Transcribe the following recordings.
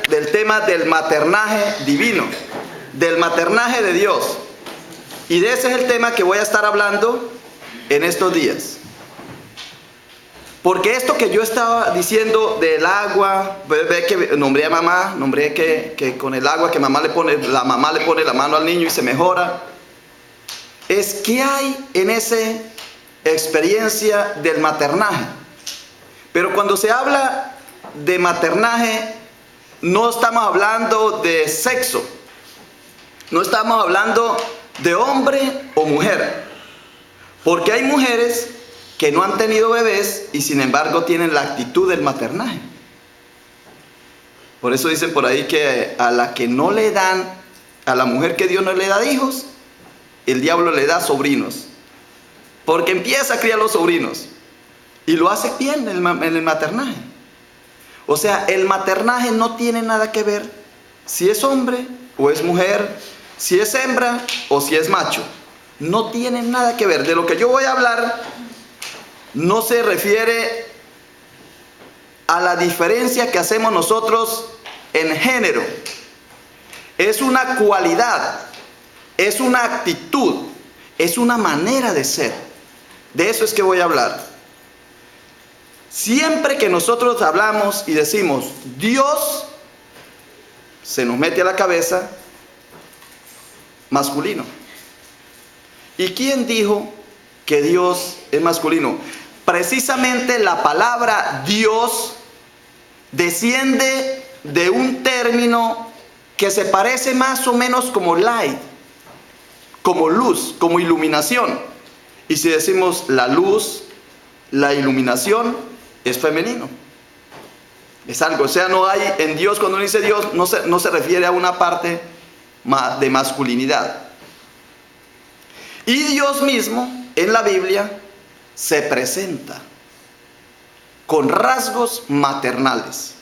del tema del maternaje divino, del maternaje de Dios. Y de ese es el tema que voy a estar hablando en estos días. Porque esto que yo estaba diciendo del agua, ve que nombré a mamá, nombré que con el agua que la mamá le pone la mano al niño y se mejora. Es que hay en esa experiencia del maternaje. Pero cuando se habla de maternaje, no estamos hablando de sexo. No estamos hablando de hombre o mujer. Porque hay mujeres que no han tenido bebés y sin embargo tienen la actitud del maternaje. Por eso dicen por ahí que a la que no le dan, a la mujer que Dios no le da hijos, el diablo le da sobrinos. Porque empieza a criar los sobrinos y lo hace bien en el maternaje. O sea, el maternaje no tiene nada que ver si es hombre o es mujer, si es hembra o si es macho. No tiene nada que ver. De lo que yo voy a hablar no se refiere a la diferencia que hacemos nosotros en género. Es una cualidad, es una actitud, es una manera de ser. De eso es que voy a hablar. Siempre que nosotros hablamos y decimos Dios, se nos mete a la cabeza masculino. ¿Y quién dijo que Dios es masculino? Precisamente la palabra Dios desciende de un término que se parece más o menos como light, como luz, como iluminación. Y si decimos la luz, la iluminación, es femenino. Es algo, o sea, no hay en Dios, cuando uno dice Dios, no se refiere a una parte de masculinidad. Y Dios mismo, en la Biblia, se presenta con rasgos maternales.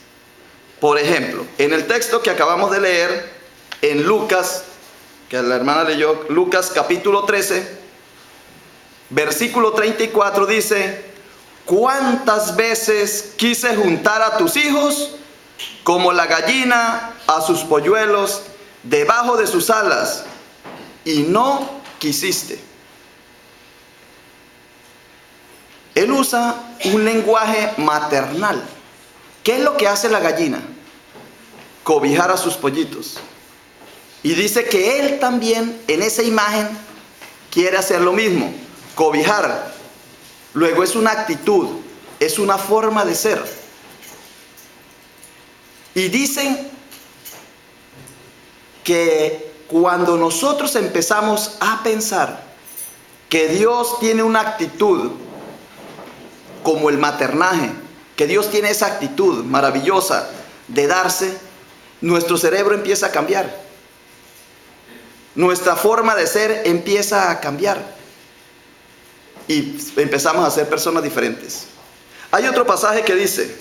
Por ejemplo, en el texto que acabamos de leer, en Lucas, que la hermana leyó, Lucas capítulo 13, versículo 34 dice: ¿cuántas veces quise juntar a tus hijos como la gallina a sus polluelos debajo de sus alas, y no quisiste? Él usa un lenguaje maternal. ¿Qué es lo que hace la gallina? Cobijar a sus pollitos. Y dice que él también en esa imagen quiere hacer lo mismo, cobijar. Luego es una actitud, es una forma de ser. Y dicen que cuando nosotros empezamos a pensar que Dios tiene una actitud como el maternaje, que Dios tiene esa actitud maravillosa de darse, nuestro cerebro empieza a cambiar. Nuestra forma de ser empieza a cambiar. Y empezamos a ser personas diferentes. Hay otro pasaje que dice: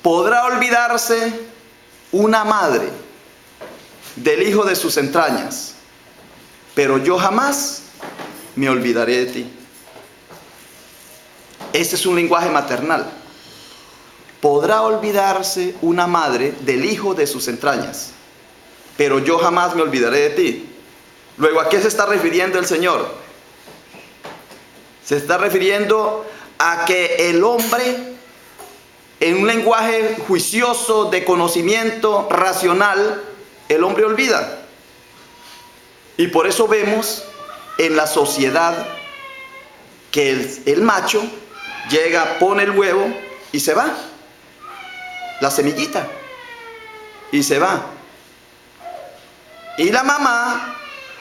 ¿podrá olvidarse una madre del hijo de sus entrañas? Pero yo jamás me olvidaré de ti. Ese es un lenguaje maternal. Podrá olvidarse una madre del hijo de sus entrañas, pero yo jamás me olvidaré de ti. Luego, ¿a qué se está refiriendo el Señor? Se está refiriendo a que el hombre, en un lenguaje juicioso, de conocimiento racional, el hombre olvida. Y por eso vemos en la sociedad que el macho llega, pone el huevo y se va. La semillita. Y se va. Y la mamá,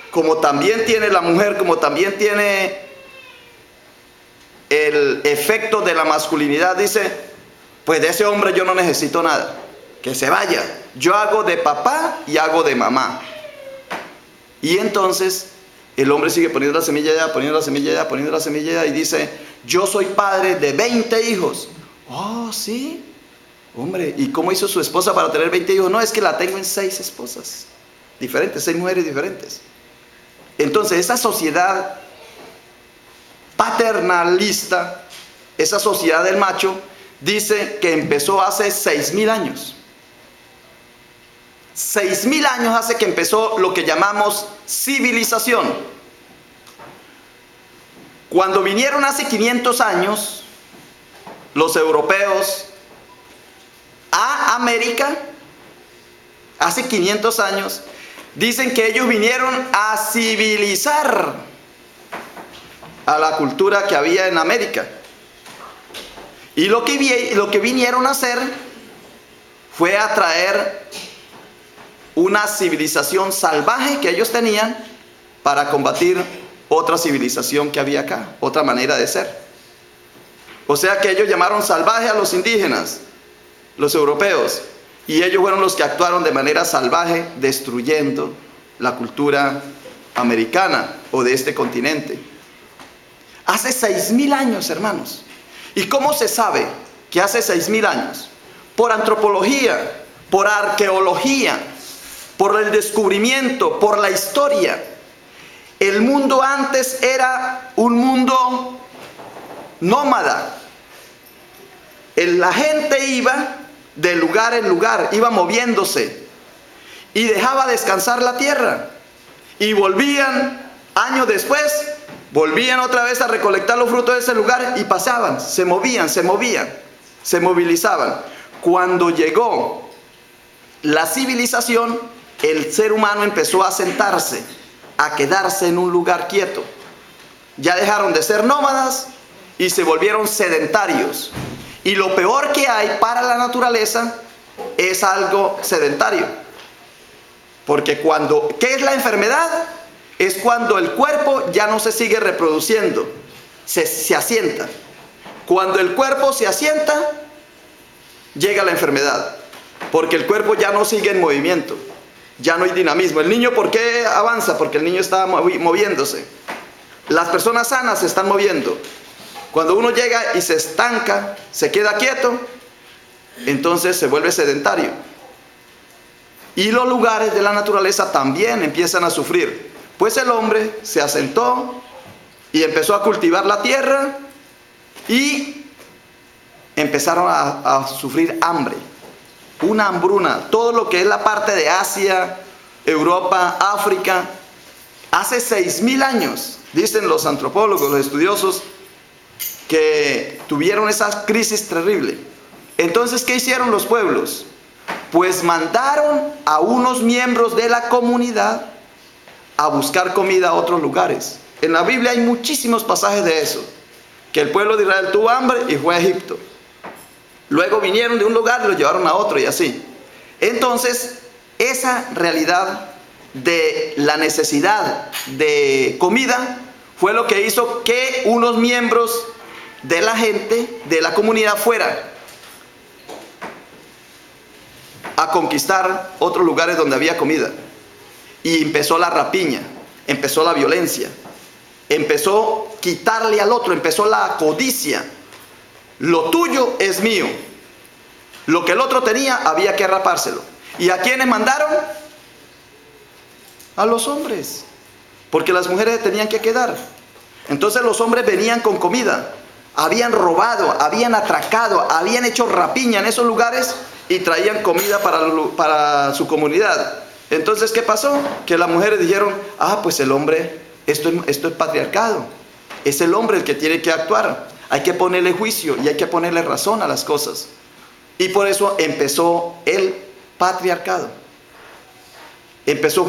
como también tiene la mujer, como también tiene el efecto de la masculinidad, dice: pues de ese hombre yo no necesito nada, que se vaya, yo hago de papá y hago de mamá. Y entonces el hombre sigue poniendo la semilla allá, poniendo la semilla allá, poniendo la semilla allá, y dice: yo soy padre de 20 hijos. Oh, sí, hombre, ¿y cómo hizo su esposa para tener 20 hijos? No, es que la tengo en 6 esposas diferentes, 6 mujeres diferentes. Entonces esa sociedad paternalista, esa sociedad del macho, dice que empezó hace 6.000 años. 6.000 años hace que empezó lo que llamamos civilización. Cuando vinieron hace 500 años los europeos a América, hace 500 años, dicen que ellos vinieron a civilizar a la cultura que había en América. Y lo que vinieron a hacer fue a traer una civilización salvaje que ellos tenían para combatir otra civilización que había acá, otra manera de ser. O sea que ellos llamaron salvaje a los indígenas, los europeos, y ellos fueron los que actuaron de manera salvaje, destruyendo la cultura americana o de este continente. Hace 6.000 años, hermanos. ¿Y cómo se sabe que hace 6.000 años? Por antropología, por arqueología, por el descubrimiento, por la historia. El mundo antes era un mundo nómada. La gente iba de lugar en lugar, iba moviéndose y dejaba descansar la tierra. Y volvían años después, volvían otra vez a recolectar los frutos de ese lugar y pasaban, se movían, se movilizaban. Cuando llegó la civilización, el ser humano empezó a sentarse, a quedarse en un lugar quieto. Ya dejaron de ser nómadas y se volvieron sedentarios. Y lo peor que hay para la naturaleza es algo sedentario. Porque ¿qué es la enfermedad? Es cuando el cuerpo ya no se sigue reproduciendo, se asienta. Cuando el cuerpo se asienta, llega la enfermedad. Porque el cuerpo ya no sigue en movimiento, ya no hay dinamismo. El niño, ¿por qué avanza? Porque el niño está moviéndose. Las personas sanas se están moviendo. Cuando uno llega y se estanca, se queda quieto, entonces se vuelve sedentario. Y los lugares de la naturaleza también empiezan a sufrir. Pues el hombre se asentó y empezó a cultivar la tierra y empezaron a sufrir hambre. Una hambruna. Todo lo que es la parte de Asia, Europa, África. Hace 6.000 años, dicen los antropólogos, los estudiosos, que tuvieron esa crisis terrible. Entonces, ¿qué hicieron los pueblos? Pues mandaron a unos miembros de la comunidad a buscar comida a otros lugares. En la Biblia hay muchísimos pasajes de eso, que el pueblo de Israel tuvo hambre y fue a Egipto. Luego vinieron de un lugar y lo llevaron a otro y así. Entonces, esa realidad de la necesidad de comida fue lo que hizo que unos miembros de la gente, de la comunidad, fueran a conquistar otros lugares donde había comida. Y empezó la rapiña, empezó la violencia, empezó a quitarle al otro, empezó la codicia. Lo tuyo es mío. Lo que el otro tenía había que arrapárselo. ¿Y a quiénes mandaron? A los hombres. Porque las mujeres tenían que quedar. Entonces los hombres venían con comida. Habían robado, habían atracado, habían hecho rapiña en esos lugares y traían comida para su comunidad. Entonces, ¿qué pasó? Que las mujeres dijeron, pues el hombre, esto es patriarcado. Es el hombre el que tiene que actuar. Hay que ponerle juicio y hay que ponerle razón a las cosas. Y por eso empezó el patriarcado.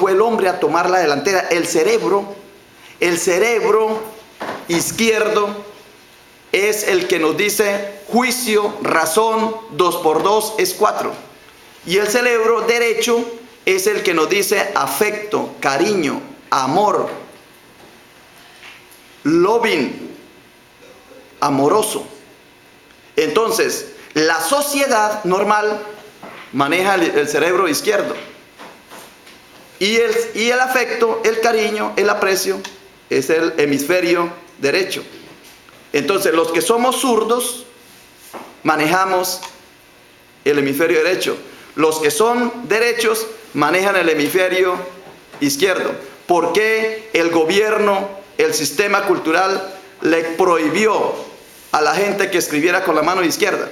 Fue el hombre a tomar la delantera. El cerebro izquierdo es el que nos dice juicio, razón, 2 por 2 es 4. Y el cerebro derecho es el que nos dice afecto, cariño, amor, loving, amoroso. Entonces, la sociedad normal maneja el cerebro izquierdo. Y el afecto, el cariño, el aprecio es el hemisferio derecho. Entonces, los que somos zurdos manejamos el hemisferio derecho. Los que son derechos manejan el hemisferio izquierdo. ¿Por qué el gobierno, el sistema cultural le prohibió a la gente que escribiera con la mano izquierda?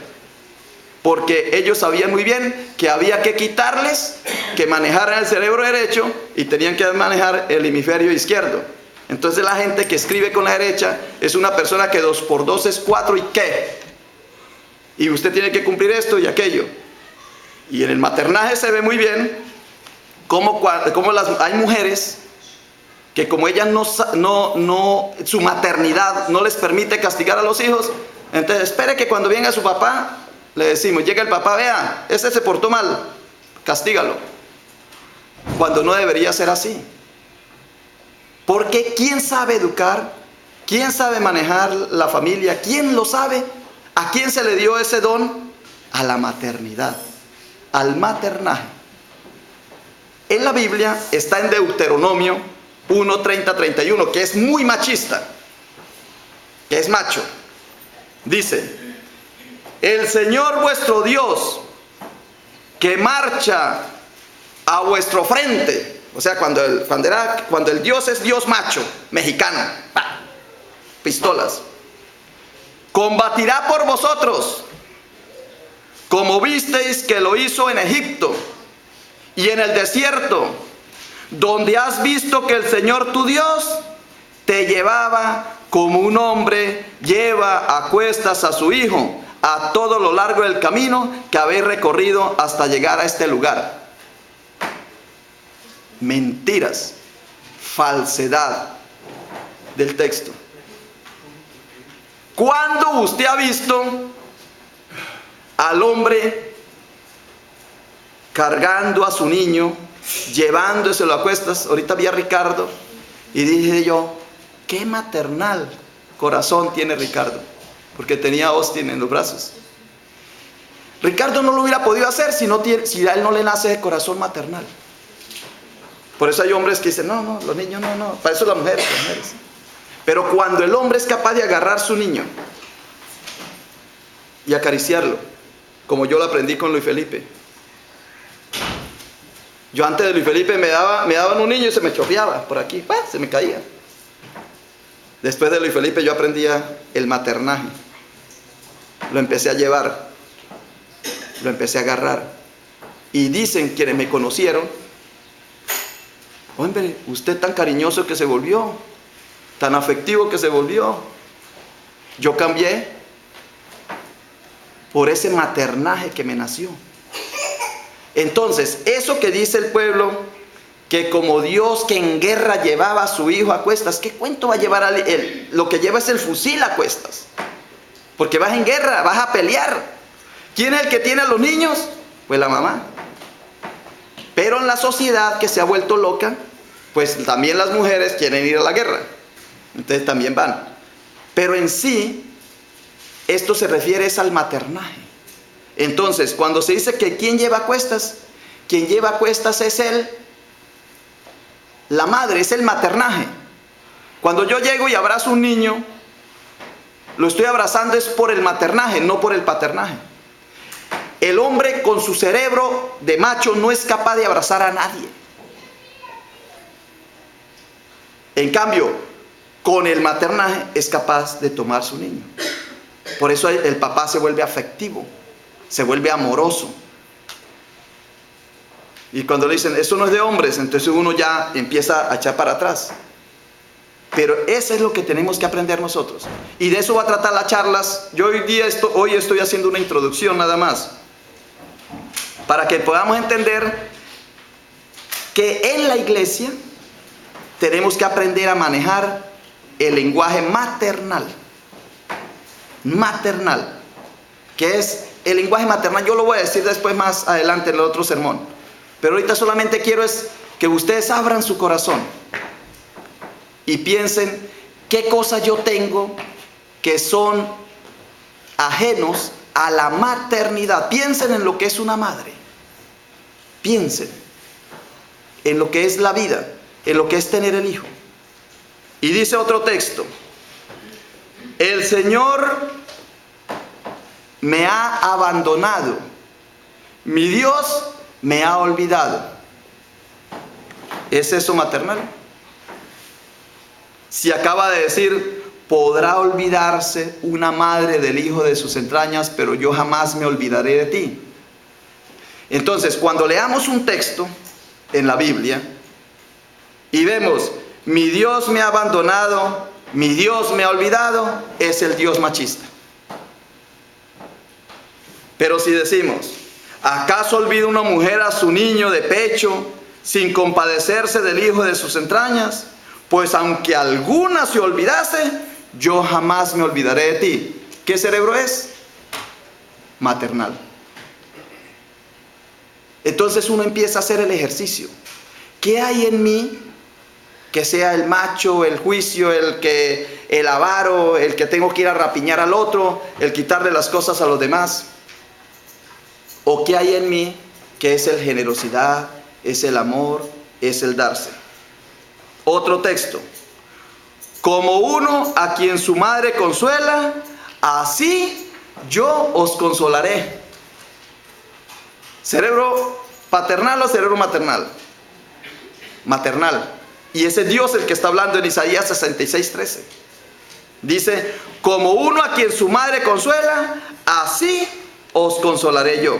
porque ellos sabían muy bien que había que quitarles, que manejaran el cerebro derecho y tenían que manejar el hemisferio izquierdo. Entonces la gente que escribe con la derecha es una persona que 2 por 2 es 4 y ¿qué? Y usted tiene que cumplir esto y aquello. Y en el maternaje se ve muy bien cómo hay mujeres que como ellas su maternidad no les permite castigar a los hijos, entonces espere que cuando venga su papá, le decimos, llega el papá, vea, ese se portó mal, castígalo. Cuando no debería ser así. Porque ¿quién sabe educar? ¿Quién sabe manejar la familia? ¿Quién lo sabe? ¿A quién se le dio ese don? A la maternidad, al maternaje. En la Biblia está en Deuteronomio 1:30-31, que es muy machista, que es macho. Dice, el Señor vuestro Dios, que marcha a vuestro frente, o sea, cuando el Dios es Dios macho, mexicano, ¡pah!, pistolas, combatirá por vosotros, como visteis que lo hizo en Egipto y en el desierto, donde has visto que el Señor tu Dios te llevaba como un hombre lleva a cuestas a su hijo, a todo lo largo del camino que habéis recorrido hasta llegar a este lugar. Mentiras, falsedad del texto. ¿Cuándo usted ha visto al hombre cargando a su niño, llevándoselo a cuestas? Ahorita vi a Ricardo y dije yo, qué maternal corazón tiene Ricardo, porque tenía a Austin en los brazos. Ricardo no lo hubiera podido hacer si a él no le nace de corazón maternal. Por eso hay hombres que dicen, no, los niños no, para eso las mujeres. Pero cuando el hombre es capaz de agarrar su niño y acariciarlo, como yo lo aprendí con Luis Felipe. Yo antes de Luis Felipe me daban un niño y se me chorreaba por aquí, se me caía. Después de Luis Felipe yo aprendía el maternaje. Lo empecé a llevar, lo empecé a agarrar. Y dicen quienes me conocieron, hombre, usted tan cariñoso que se volvió, tan afectivo que se volvió. Yo cambié por ese maternaje que me nació. Entonces, eso que dice el pueblo, que como Dios que en guerra llevaba a su hijo a cuestas, ¿qué cuento va a llevar a él? Lo que lleva es el fusil a cuestas, porque vas en guerra, vas a pelear. ¿Quién es el que tiene a los niños? Pues la mamá. Pero en la sociedad que se ha vuelto loca, pues también las mujeres quieren ir a la guerra, entonces también van. Pero en sí, esto se refiere al maternaje. Entonces, cuando se dice que ¿quién lleva a cuestas? Quien lleva a cuestas es la madre, es el maternaje. Cuando yo llego y abrazo a un niño, lo estoy abrazando es por el maternaje, no por el paternaje. El hombre con su cerebro de macho no es capaz de abrazar a nadie. En cambio, con el maternaje es capaz de tomar su niño. Por eso el papá se vuelve afectivo, se vuelve amoroso. Y cuando le dicen, eso no es de hombres, entonces uno ya empieza a echar para atrás. Pero eso es lo que tenemos que aprender nosotros. Y de eso va a tratar las charlas. Yo hoy estoy haciendo una introducción nada más, para que podamos entender que en la iglesia tenemos que aprender a manejar el lenguaje maternal. Maternal. ¿Qué es el lenguaje maternal? Yo lo voy a decir después más adelante en el otro sermón. Pero ahorita solamente quiero es que ustedes abran su corazón y piensen qué cosas yo tengo que son ajenos a la maternidad. Piensen en lo que es una madre. Piensen en lo que es la vida, en lo que es tener el hijo. Y dice otro texto, el Señor me ha abandonado, mi Dios me ha olvidado. ¿Es eso maternal? Si acaba de decir, podrá olvidarse una madre del hijo de sus entrañas, pero yo jamás me olvidaré de ti. Entonces, cuando leamos un texto en la Biblia y vemos, mi Dios me ha abandonado, mi Dios me ha olvidado, es el Dios machista. Pero si decimos, ¿acaso olvida una mujer a su niño de pecho sin compadecerse del hijo de sus entrañas? Pues aunque alguna se olvidase, yo jamás me olvidaré de ti. ¿Qué cerebro es? Maternal. Entonces uno empieza a hacer el ejercicio. ¿Qué hay en mí que sea el macho, el juicio, el avaro, el que tengo que ir a rapiñar al otro, el quitarle las cosas a los demás? ¿O qué hay en mí que es el generosidad, es el amor, es el darse? Otro texto. Como uno a quien su madre consuela, así yo os consolaré. ¿Cerebro paternal o cerebro maternal? Maternal. Y ese es Dios el que está hablando en Isaías 66:13. Dice, como uno a quien su madre consuela, así os consolaré yo.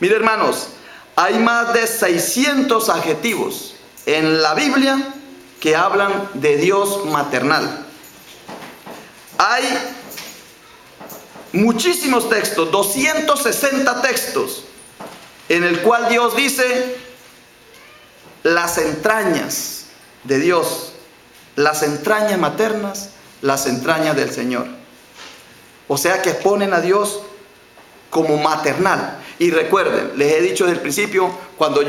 Mire, hermanos, hay más de 600 adjetivos en la Biblia que hablan de Dios maternal. Hay muchísimos textos, 260 textos, en el cual Dios dice las entrañas de Dios, las entrañas maternas, las entrañas del Señor. O sea que ponen a Dios como maternal. Y recuerden, les he dicho desde el principio, cuando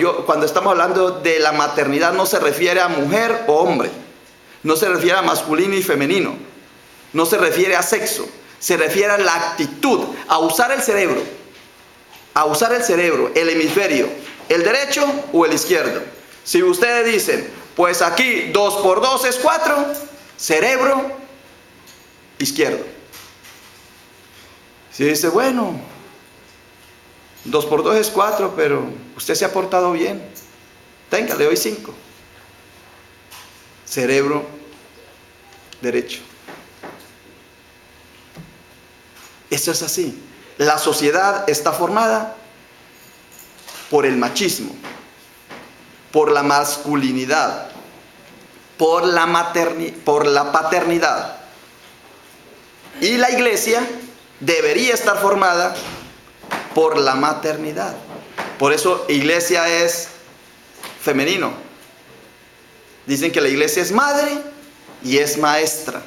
estamos hablando de la maternidad no se refiere a mujer o hombre, no se refiere a masculino y femenino, no se refiere a sexo, se refiere a la actitud, a usar el cerebro, el hemisferio, el derecho o el izquierdo. Si ustedes dicen, pues aquí 2 por 2 es 4, cerebro izquierdo. Si dice, bueno, 2 por 2 es 4, pero usted se ha portado bien, tenga, le doy 5. Cerebro derecho. Eso es así. La sociedad está formada por el machismo, por la masculinidad, por la paternidad. Y la iglesia debería estar formada por la maternidad. Por eso iglesia es femenino. Dicen que la iglesia es madre y es maestra.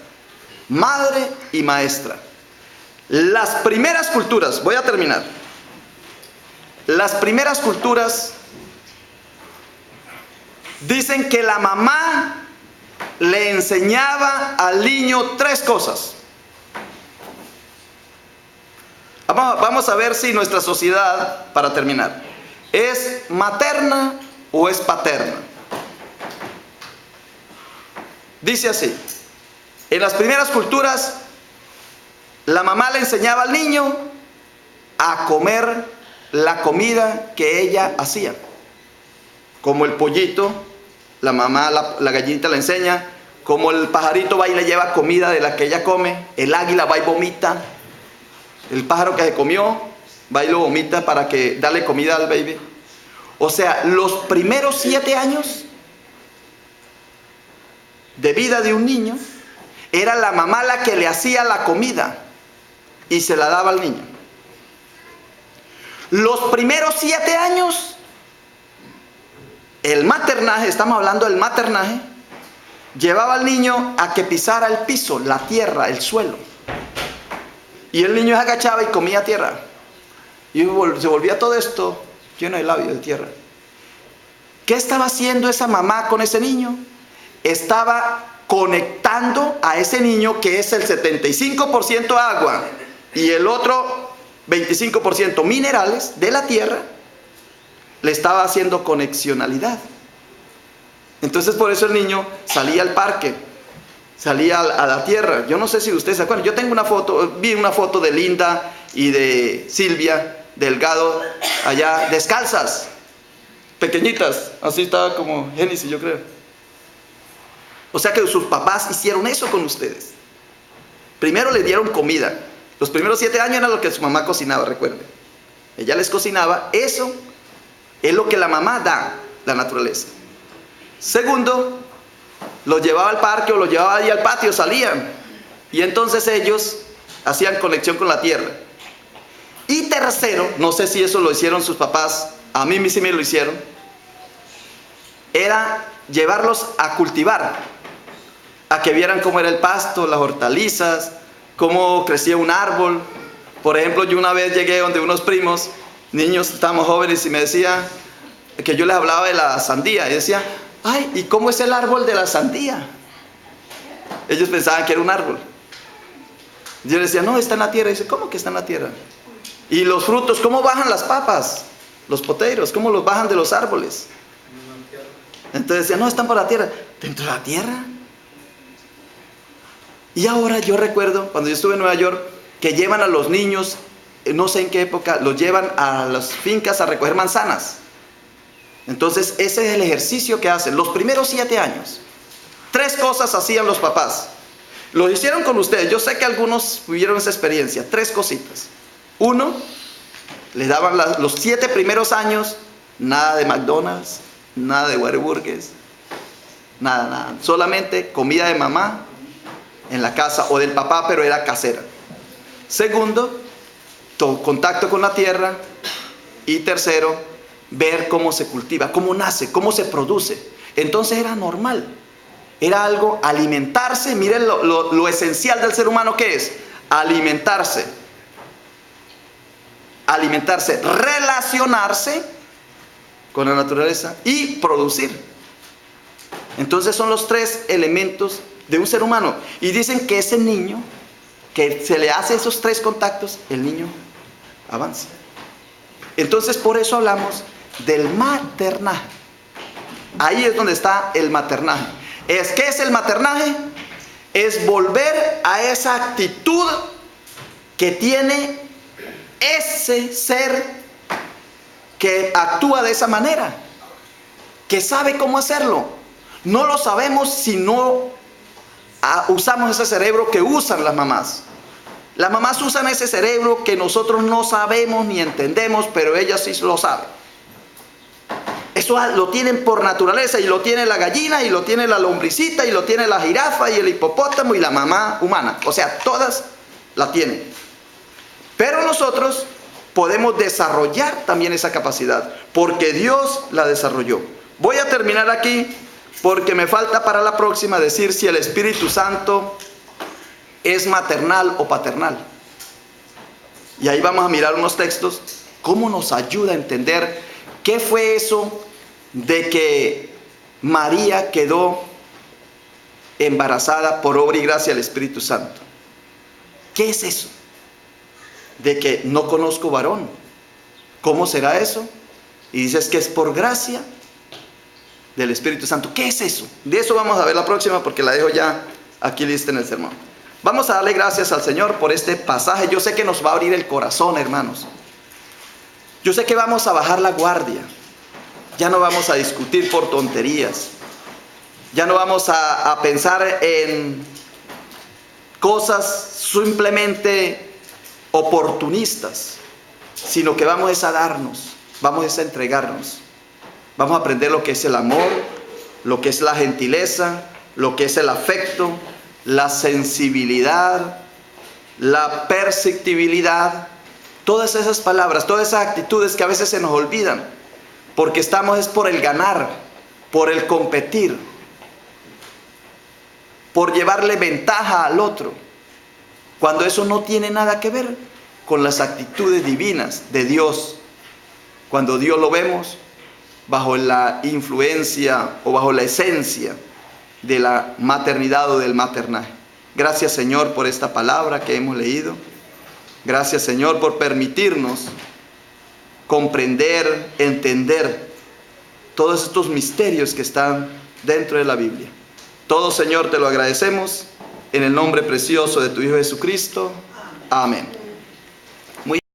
Madre y maestra. Las primeras culturas, voy a terminar. Las primeras culturas dicen que la mamá le enseñaba al niño 3 cosas. Vamos a ver si nuestra sociedad, para terminar, es materna o es paterna. Dice así, en las primeras culturas, la mamá le enseñaba al niño a comer la comida que ella hacía. Como el pollito, la mamá, la gallinita le enseña, como el pajarito va y le lleva comida de la que ella come, el águila va y vomita. El pájaro que se comió va y lo vomita para darle comida al baby. O sea, los primeros 7 años de vida de un niño, era la mamá la que le hacía la comida y se la daba al niño. Los primeros 7 años, el maternaje, estamos hablando del maternaje, llevaba al niño a que pisara el piso, la tierra, el suelo. Y el niño se agachaba y comía tierra. Y se volvía todo esto lleno de labios de tierra. ¿Qué estaba haciendo esa mamá con ese niño? Estaba conectando a ese niño, que es el 75% agua y el otro 25% minerales de la tierra. Le estaba haciendo conexionalidad. Entonces por eso el niño salía al parque, salía a la tierra. Yo no sé si ustedes se acuerdan, yo tengo una foto, vi una foto de Linda y de Silvia Delgado allá descalzas, pequeñitas, así estaba como Génesis, yo creo. O sea que sus papás hicieron eso con ustedes. Primero les dieron comida. Los primeros 7 años era lo que su mamá cocinaba, recuerden. Ella les cocinaba. Eso es lo que la mamá da, la naturaleza. Segundo, los llevaba al parque o los llevaba ahí al patio, salían. Y entonces ellos hacían conexión con la tierra. Y tercero, no sé si eso lo hicieron sus papás, a mí sí me lo hicieron, era llevarlos a cultivar, a que vieran cómo era el pasto, las hortalizas, cómo crecía un árbol. Por ejemplo, yo una vez llegué donde unos primos, niños, estábamos jóvenes, y me decía que yo les hablaba de la sandía, y decía, ay, ¿y cómo es el árbol de la sandía? Ellos pensaban que era un árbol. Yo les decía, no, está en la tierra. Y dice, ¿cómo que está en la tierra? Y los frutos, ¿cómo bajan las papas? Los poteiros, ¿cómo los bajan de los árboles? Entonces decía, no, están por la tierra. ¿Dentro de la tierra? Y ahora yo recuerdo, cuando yo estuve en Nueva York, que llevan a los niños, no sé en qué época, los llevan a las fincas a recoger manzanas. Entonces ese es el ejercicio que hacen los primeros 7 años. 3 cosas hacían los papás. Lo hicieron con ustedes. Yo sé que algunos tuvieron esa experiencia. 3 cositas. 1, les daban los 7 primeros años, nada de McDonald's, nada de Whataburgers, nada. Solamente comida de mamá en la casa o del papá, pero era casera. Segundo, contacto con la tierra. Y tercero, ver cómo se cultiva, cómo nace, cómo se produce. Entonces era normal. Era algo, alimentarse. Miren lo esencial del ser humano que es alimentarse, relacionarse con la naturaleza y producir. Entonces son los 3 elementos de un ser humano. Y dicen que ese niño, que se le hace esos 3 contactos, el niño avanza. Entonces por eso hablamos del maternaje. Ahí es donde está el maternaje. ¿Qué es el maternaje? Es volver a esa actitud que tiene ese ser que actúa de esa manera, que sabe cómo hacerlo. No lo sabemos si no usamos ese cerebro que usan las mamás. Las mamás usan ese cerebro que nosotros no sabemos ni entendemos, pero ellas sí lo saben. Eso lo tienen por naturaleza, y lo tiene la gallina, y lo tiene la lombricita, y lo tiene la jirafa, y el hipopótamo, y la mamá humana. O sea, todas la tienen. Pero nosotros podemos desarrollar también esa capacidad, porque Dios la desarrolló. Voy a terminar aquí, porque me falta para la próxima decir si el Espíritu Santo es maternal o paternal. Y ahí vamos a mirar unos textos, cómo nos ayuda a entender qué fue eso de que María quedó embarazada por obra y gracia del Espíritu Santo. ¿Qué es eso? De que no conozco varón. ¿Cómo será eso? Y dices que es por gracia del Espíritu Santo. ¿Qué es eso? De eso vamos a ver la próxima, porque la dejo ya aquí lista en el sermón. Vamos a darle gracias al Señor por este pasaje. Yo sé que nos va a abrir el corazón, hermanos. Yo sé que vamos a bajar la guardia. Ya no vamos a discutir por tonterías. Ya no vamos a pensar en cosas simplemente oportunistas, sino que vamos a darnos, vamos a entregarnos. Vamos a aprender lo que es el amor, lo que es la gentileza, lo que es el afecto, la sensibilidad, la perceptibilidad. Todas esas palabras, todas esas actitudes que a veces se nos olvidan, porque estamos es por el ganar, por el competir, por llevarle ventaja al otro, cuando eso no tiene nada que ver con las actitudes divinas de Dios. Cuando Dios lo vemos bajo la influencia o bajo la esencia de la maternidad o del maternaje. Gracias, Señor, por esta palabra que hemos leído. Gracias, Señor, por permitirnos comprender, entender todos estos misterios que están dentro de la Biblia. Todo, Señor, te lo agradecemos en el nombre precioso de tu Hijo Jesucristo. Amén.